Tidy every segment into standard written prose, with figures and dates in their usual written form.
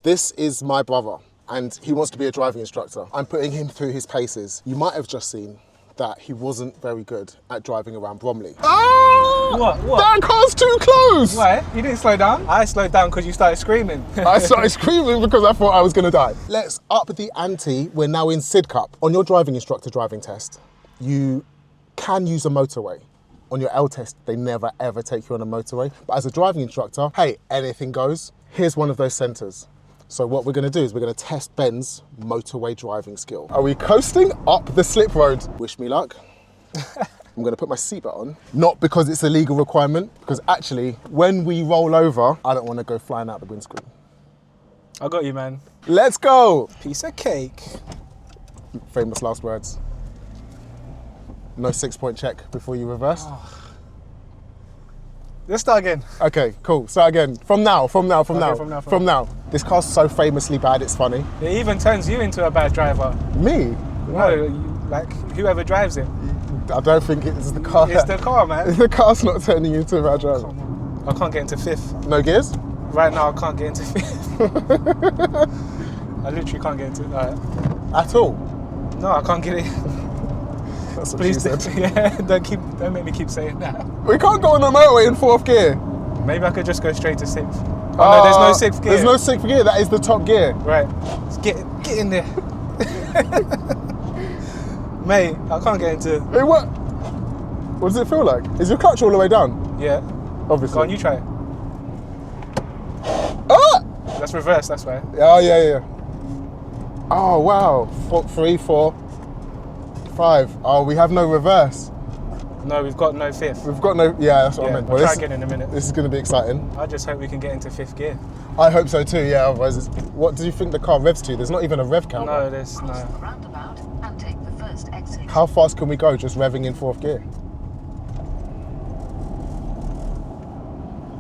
This is my brother, and he wants to be a driving instructor. I'm putting him through his paces. You might have just seen that he wasn't very good at driving around Bromley. Ah! What? That car's too close! Why? You didn't slow down? I slowed down because you started screaming. I started screaming because I thought I was gonna die. Let's up the ante. We're now in Sidcup. On your driving instructor driving test, you can use a motorway. On your L test, they never ever take you on a motorway. But as a driving instructor, hey, anything goes. Here's one of those centres. So what we're gonna do is we're gonna test Ben's motorway driving skill. Are we coasting up the slip road? Wish me luck. I'm gonna put my seatbelt on. Not because it's a legal requirement, because actually, when we roll over, I don't wanna go flying out the windscreen. I got you, man. Let's go. Piece of cake. Famous last words. No 6-point check before you reverse. Oh. Let's start again. Okay, cool. Start again. From now. From now. This car's so famously bad, it's funny. It even turns you into a bad driver. Me? No, like whoever drives it. I don't think it's the car. It's the car, man. The car's not turning you into a bad driver. Come on. I can't get into fifth. No gears? Right now, I can't get into fifth. I literally can't get into it. At all? No, I can't get it. That's what Please, she said. yeah, don't make me keep saying that. We can't go on the motorway in 4th gear. Maybe I could just go straight to 6th. Oh no, there's no 6th gear. There's no 6th gear, that is the top gear. Right, let's get in there. Mate, I can't get into... Hey, what does it feel like? Is your clutch all the way down? Yeah. Obviously. Go on, you try it. Ah! That's reverse, that's why. Oh, yeah. Oh, wow. 3, 4, 5. Oh, we have no reverse. No, we've got no 5th. We've got no... Yeah, that's what I meant. We'll try again in a minute. This is going to be exciting. I just hope we can get into 5th gear. I hope so too, yeah. Otherwise, what do you think the car revs to? There's not even a rev counter. No, there's no. Roundabout and take the first exit. How fast can we go just revving in 4th gear?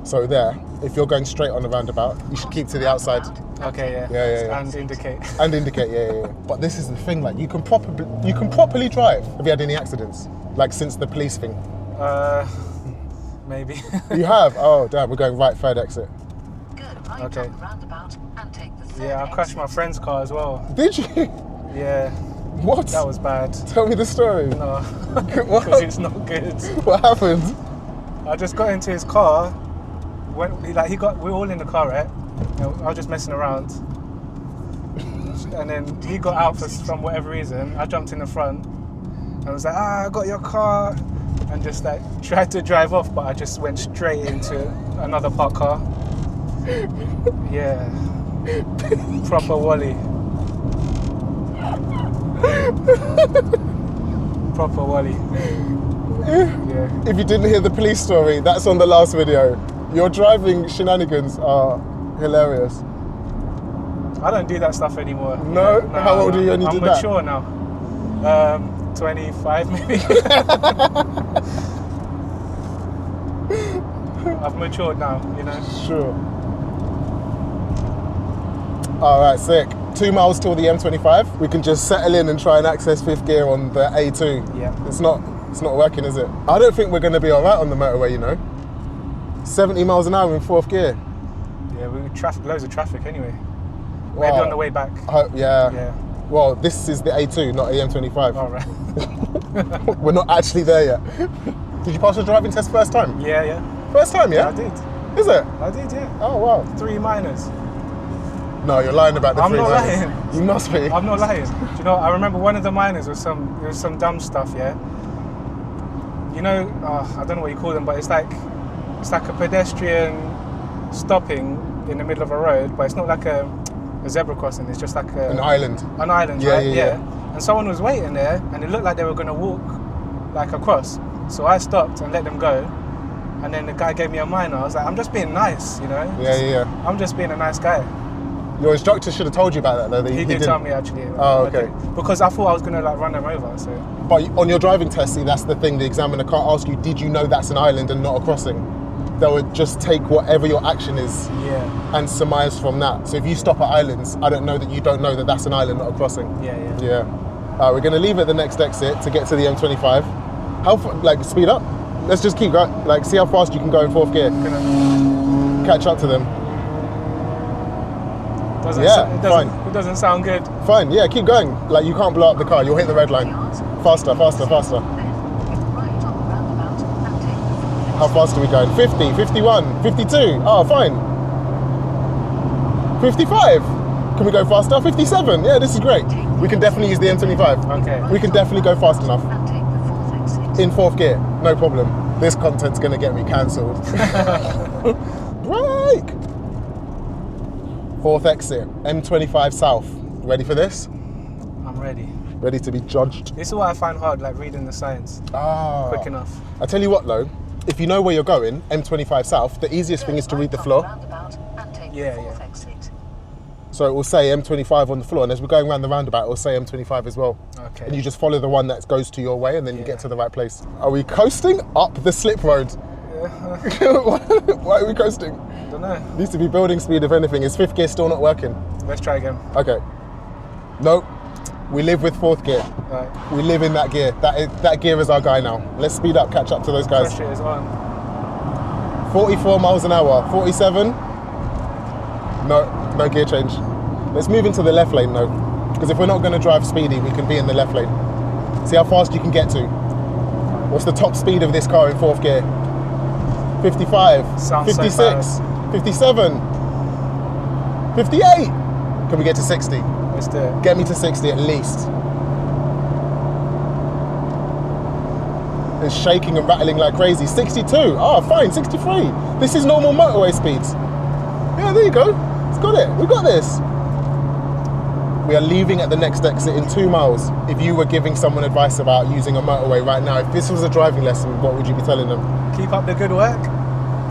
So there, if you're going straight on the roundabout, you should keep to the outside. Okay, yeah. Yeah. And indicate. And indicate, yeah. But this is the thing, like you can properly drive. Have you had any accidents? Like since the police thing? Maybe. You have? Oh damn, we're going right, 3rd exit. Good. Right Okay. on the roundabout and take the third Yeah, I crashed exit. my friend's car as well. Did you? Yeah. What? That was bad. Tell me the story. No. What? Because it's not good. What happened? I just got into his car. We were all in the car, right? You know, I was just messing around. And then he got out for some whatever reason. I jumped in the front. And I was like, I got your car. And just like tried to drive off, but I just went straight into another parked car. Yeah. Proper Wally. Proper Wally. Yeah. If you didn't hear the police story, that's on the last video. Your driving shenanigans are hilarious. I don't do that stuff anymore. No? How old are you when you did that? I'm mature now. 25 maybe. I've matured now, you know. Sure. All right, sick. 2 miles till the M25. We can just settle in and try and access 5th gear on the A2. Yeah. It's not working, is it? I don't think we're going to be all right on the motorway, you know. 70 miles an hour in 4th gear. Yeah, loads of traffic anyway. Wow. Maybe on the way back. Yeah. Well, this is the A2, not the M25. All right. We're not actually there yet. Did you pass your driving test first time? Yeah. First time, yeah? I did. Is it? I did, yeah. Oh, wow. 3 minors. No, you're lying about the I'm 3 not minors. lying. You must be. I'm not lying. Do you know, I remember one of the minors was some dumb stuff, yeah? You know, I don't know what you call them, but it's like a pedestrian stopping in the middle of a road, but it's not like a zebra crossing, it's just like an island. An island, yeah, right? Yeah. And someone was waiting there, and it looked like they were going to walk like across. So I stopped and let them go, and then the guy gave me a minor. I was like, I'm just being nice, you know? Yeah. I'm just being a nice guy. Your instructor should have told you about that, though. He did tell me, actually. Oh, okay. Because I thought I was going to like run them over, so. But on your driving test, see, that's the thing. The examiner can't ask you, did you know that's an island and not a crossing? They would just take whatever your action is and surmise from that. So if you stop at islands, I don't know that you don't know that that's an island, not a crossing. Yeah. We're going to leave at the next exit to get to the M25. How far, speed up? Let's just keep going. See how fast you can go in 4th gear. Catch up to them. It doesn't sound good. Fine, yeah, keep going. Like, you can't blow up the car, you'll hit the red line. Faster, faster, faster. Then right on the roundabout and take the fourth How fast are we going? 50, 51, 52. Oh, fine. 55. Can we go faster? 57. Yeah, this is great. We can definitely use the M25. Okay. We can definitely go fast enough. and take the fourth exit. In fourth gear, no problem. This content's gonna get me cancelled. Break! Fourth exit, M25 South. Ready for this? I'm ready. Ready to be judged? This is what I find hard, like reading the signs quick enough. I tell you what though, if you know where you're going, M25 South, the easiest thing is to read the floor. Roundabout and take Yeah, the fourth yeah. exit. So it will say M25 on the floor, and as we're going around the roundabout, it will say M25 as well. Okay. And you just follow the one that goes to your way, and then you get to the right place. Are we coasting up the slip road? Why are we coasting? Don't know. Needs to be building speed if anything. Is fifth gear still not working? Let's try again. Okay. Nope. We live with fourth gear. Right. We live in that gear. That gear is our guy now. Let's speed up, catch up to those guys. Pressure is on. 44 miles an hour. 47. No gear change. Let's move into the left lane though. Because if we're not going to drive speedy, we can be in the left lane. See how fast you can get to. What's the top speed of this car in fourth gear? 55, Sounds so 56, fast. 57, 58. Can we get to 60? Let's do it. Get me to 60 at least. It's shaking and rattling like crazy. 62. Oh, fine. 63. This is normal motorway speeds. Yeah, there you go. It's got it. We got this. We are leaving at the next exit in 2 miles. If you were giving someone advice about using a motorway right now, if this was a driving lesson, what would you be telling them? Keep up the good work.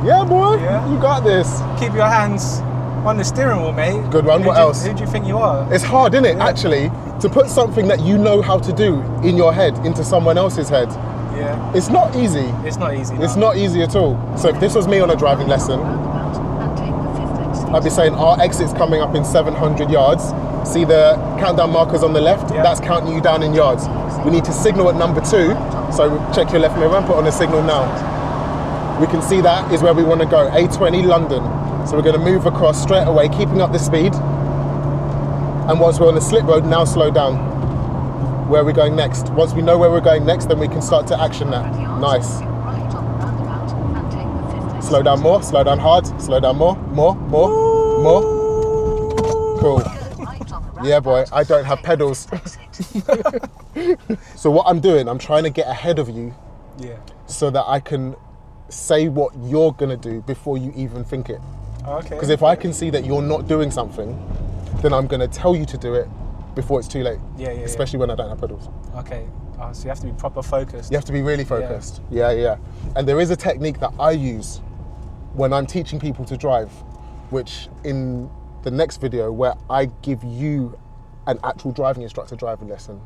Yeah, boy. Yeah. You got this. Keep your hands on the steering wheel, mate. Good one. What else? Who do you think you are? It's hard, isn't it, Yeah. actually, to put something that you know how to do in your head into someone else's head. Yeah. It's not easy. It's not easy. It's no. not easy at all. So if this was me on a driving lesson, Roundabout and take the fifth exit. I'd be saying our exit's coming up in 700 yards. See the countdown markers on the left? Yeah. That's counting you down in yards. We need to signal at number 2. So check your left mirror and put on a signal now. We can see that is where we want to go, A20 London. So we're going to move across straight away, keeping up the speed. And once we're on the slip road, now slow down. Where are we going next? Once we know where we're going next, then we can start to action that. Nice. Right on the roundabout and take the fifth exit. Slow down more, slow down hard, slow down more. Cool. Good, right on the Yeah, boy, roundabout I don't and have take the pedals. fifth exit. So what I'm doing, I'm trying to get ahead of you Yeah. so that I can say what you're gonna do before you even think it. Okay. Because if I can see that you're not doing something, then I'm gonna tell you to do it before it's too late. Yeah. Especially when I don't have pedals. Okay. Oh, so you have to be proper focused. You have to be really focused. Yeah. And there is a technique that I use when I'm teaching people to drive, which in the next video where I give you an actual driving instructor driving lesson,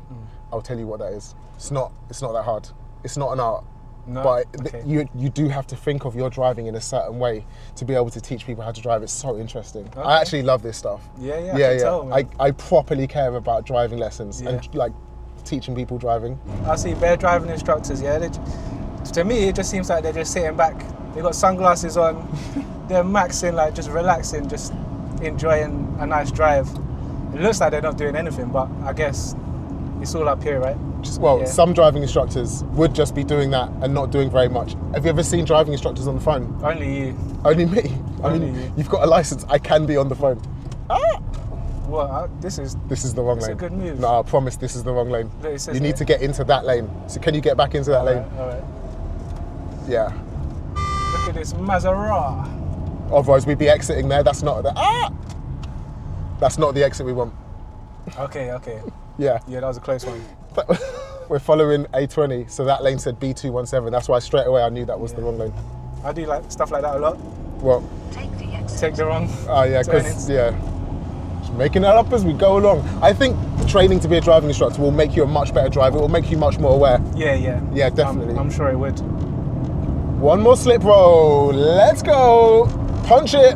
I'll tell you what that is. It's not that hard. It's not an art. No. But Okay. you do have to think of your driving in a certain way to be able to teach people how to drive. It's so interesting. Okay. I actually love this stuff. Yeah, I can tell, man. I properly care about driving lessons Yeah. and like teaching people driving. I see bare driving instructors, yeah. To me, it just seems like they're just sitting back. They got sunglasses on. They're maxing, like just relaxing, just enjoying a nice drive. It looks like they're not doing anything, but I guess it's all up here, right? Yeah. Some driving instructors would just be doing that and not doing very much. Have you ever seen driving instructors on the phone? Only you. Only me. Only you. You've got a license. I can be on the phone. What? This is This is the wrong It's a lane. good move. No, I promise this is the wrong lane. Look, it says You need there. to get into that lane. So can you get back into that lane? all right. Yeah. Look at this Maserati. Otherwise we'd be exiting there. That's not That's not the exit we want. Okay. Yeah. Yeah, that was a close one. We're following A20, so that lane said B217. That's why straight away I knew that was the wrong lane. I do like stuff like that a lot. Well, Take the exit. Take the wrong. oh yeah, turnings. because just making that up as we go along. I think training to be a driving instructor will make you a much better driver. It will make you much more aware. Yeah. Yeah, definitely. I'm sure it would. One more slip roll. Let's go. Punch it.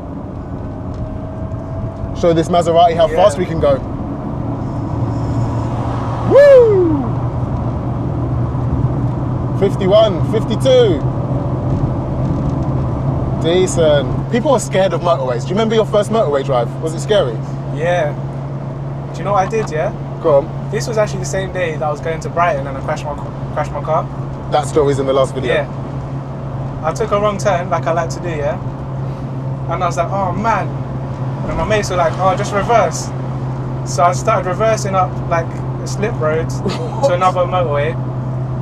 Show this Maserati how Yeah. fast we can go. Woo! 51, 52. Decent. People are scared of motorways. Do you remember your first motorway drive? Was it scary? Yeah. Do you know what I did, yeah? Go on. This was actually the same day that I was going to Brighton and I crashed my car. That story's in the last video. Yeah. I took a wrong turn like I like to do, yeah? And I was like, oh man. And my mates were like, oh, just reverse. So I started reversing up like a slip road to another motorway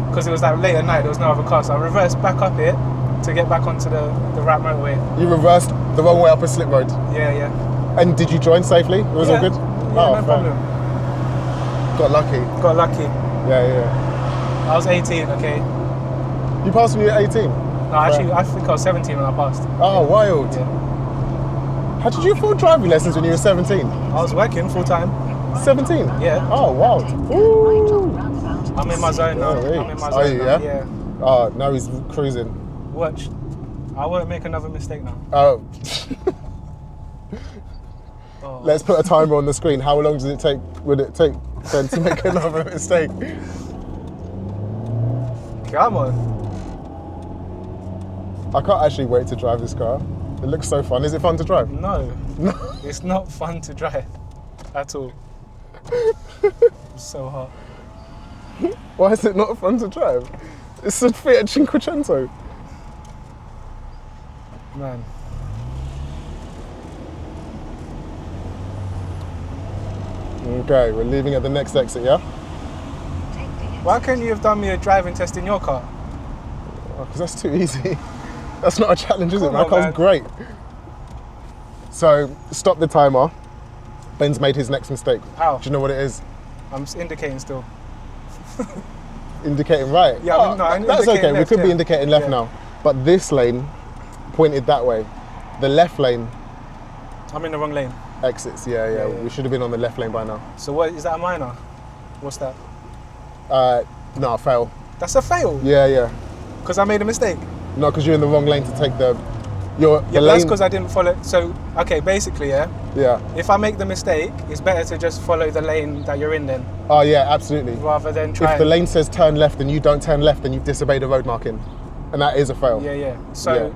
because it was like late at night, there was no other car. So I reversed back up it to get back onto the right motorway. You reversed the wrong way up a slip road. Yeah, yeah. And did you join safely? It was all good? Yeah, no problem. Got lucky. Got lucky. Yeah, yeah. I was 18, okay? You passed when you were 18? No, actually, I think I was 17 when I passed. Oh, wild. Yeah. How did you afford driving lessons when you were 17? I was working full time. 17? Yeah. Oh, wild. Right on Ooh. roundabout. I'm in my zone now. Oh, I'm in my are zone you, now. yeah? Oh, now he's cruising. Watch. I won't make another mistake now. Oh. Oh. Let's put a timer on the screen. How long would it take Ben to make another mistake? Come on. I can't actually wait to drive this car. It looks so fun. Is it fun to drive? No. No. It's not fun to drive at all. It's so hot. Why is it not fun to drive? It's a Fiat Cinquecento. Man. Okay, we're leaving at the next exit, yeah? Take the exit. Why can't you have done me a driving test in your car? Because that's too easy. That's not a challenge, is it? Come My on, car's man. great. So, stop the timer. Ben's made his next mistake. How? Do you know what it is? I'm just indicating still. Indicating right. Yeah, Oh, I'm that's indicating okay. left, we could be yeah. indicating left Yeah. now. But this lane pointed that way. The left lane I'm in the wrong lane. exits. Yeah. Yeah. We should have been on the left lane by now. So what is that a minor? What's that? No, fail. That's a fail. Yeah. Because I made a mistake. No, because you're in the wrong lane to take the. The Yeah, but lane. that's because I didn't follow. So, okay, basically, yeah. Yeah. If I make the mistake, it's better to just follow the lane that you're in then, Oh yeah, absolutely. rather than try. If the lane says turn left and you don't turn left, then you've disobeyed a road marking, and that is a fail. Yeah. So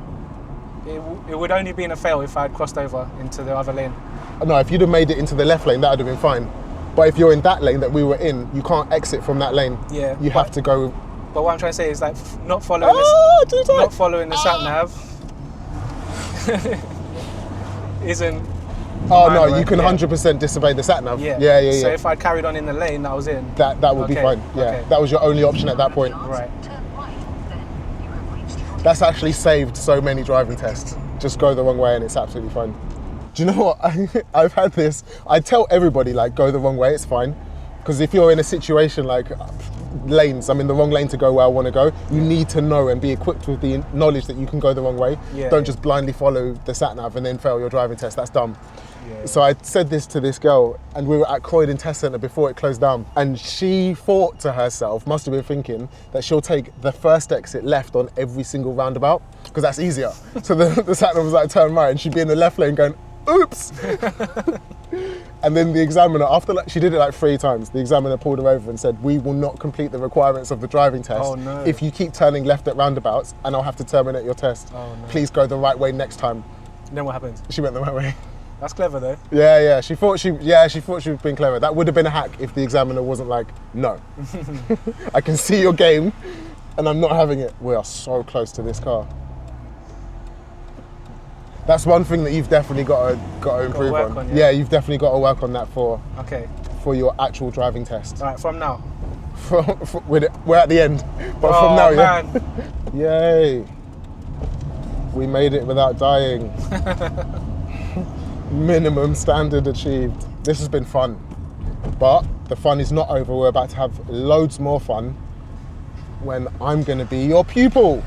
it would only be in a fail if I had crossed over into the other lane. No, if you'd have made it into the left lane, that would have been fine. But if you're in that lane that we were in, you can't exit from that lane. Yeah, You have to go. But what I'm trying to say is like not following not following the sat nav isn't. Oh minor, no, you right? can Yeah. 100% disobey the sat nav. Yeah. Yeah. So if I'd carried on in the lane that I was in. that would be Okay, fine. Yeah, okay. that was your only option at that point. Right. Turn right, then you have reached your That's actually saved so many driving tests. Just go the wrong way and it's absolutely fine. Do you know what? I've had this. I tell everybody like go the wrong way. It's fine. Because if you're in a situation like lanes, I'm in the wrong lane to go where I want to go, you need to know and be equipped with the knowledge that you can go the wrong way. Yeah, Don't yeah. just blindly follow the sat nav and then fail your driving test. That's dumb. Yeah. So I said this to this girl, and we were at Croydon Test Centre before it closed down, and she thought to herself, must have been thinking, that she'll take the first exit left on every single roundabout, because that's easier. So the sat nav was like, turn right, and she'd be in the left lane going, oops! And then the examiner, after she did it like 3 times, the examiner pulled her over and said, we will not complete the requirements of the driving test Oh, no. if you keep turning left at roundabouts, and I'll have to terminate your test. Oh, no. Please go the right way next time. Then what happened? She went the right way. That's clever though. Yeah. She thought she was being clever. That would have been a hack if the examiner wasn't like, no. I can see your game and I'm not having it. We are so close to this car. That's one thing that you've definitely got to improve work on. on, yeah. Yeah, you've definitely got to work on that for Okay. your actual driving test. All right. From now. We're at the end, but from now, yeah. Man. Yay. We made it without dying. Minimum standard achieved. This has been fun, but the fun is not over. We're about to have loads more fun when I'm going to be your pupil.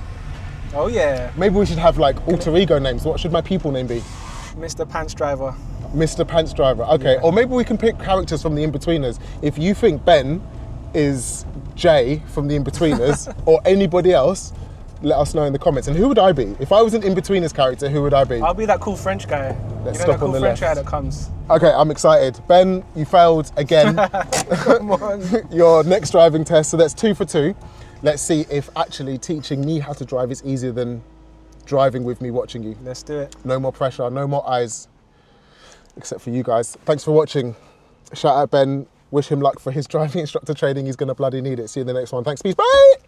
Oh yeah. Maybe we should have like alter ego names. What should my pupil name be? Mr. Pants Driver. Mr. Pants Driver. Okay, Yeah. or maybe we can pick characters from the Inbetweeners. If you think Ben is Jay from the Inbetweeners or anybody else, let us know in the comments. And who would I be? If I was an Inbetweeners character, who would I be? I'll be that cool French guy. Let's you know, stop that on cool the French left. guy that comes. Okay, I'm excited. Ben, you failed again. Come on. Your next driving test, so that's 2 for 2. Let's see if actually teaching me how to drive is easier than driving with me watching you. Let's do it. No more pressure, no more eyes. except for you guys. Thanks for watching. Shout out Ben. Wish him luck for his driving instructor training. He's going to bloody need it. See you in the next one. Thanks, peace, bye!